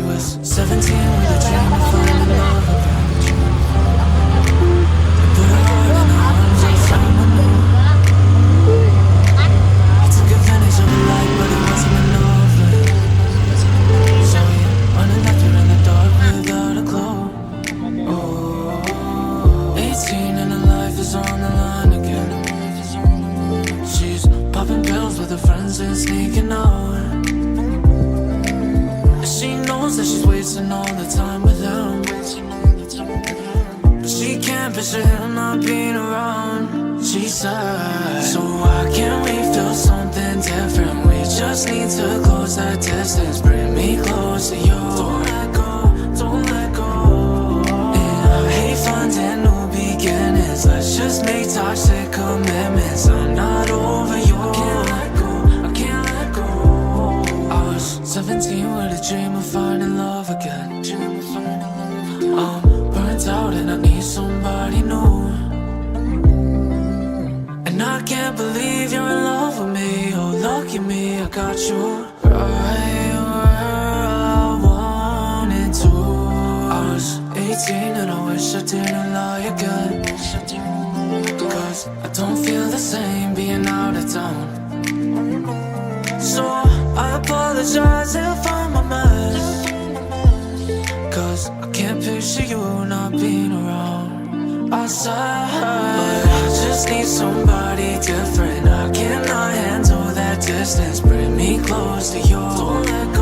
was 17 with a dream of finding love again. Put her heart in the arms of someone new. He took advantage of her life, but it wasn't enough. So he only left her in the dark without a clue. Oh, 18 and her life is on the line again. She's popping pills with her friends and sneaking out. She knows that she's wasting all the time with him, but she can't picture him not being around. She said, so why can't we feel something different? We just need to close that distance. Bring me close to you. Don't let go, don't let go. And I hate finding new beginnings. Let's just make toxic commitments. I'm not over you. I can't let go, I can't let go. I was 17 with a dream of finding love again. I'm burnt out and I need somebody new. And I can't believe you're in love with me. Oh, lucky me, I got you right where I wanted to. I was 18 and I wish I didn't lie again, cause I don't feel the same being out of town. So I apologize if I'm a mess, cause I can't picture you not being around. I said, but I just need somebody different. I cannot handle that distance. Bring me close to you. Don't let go.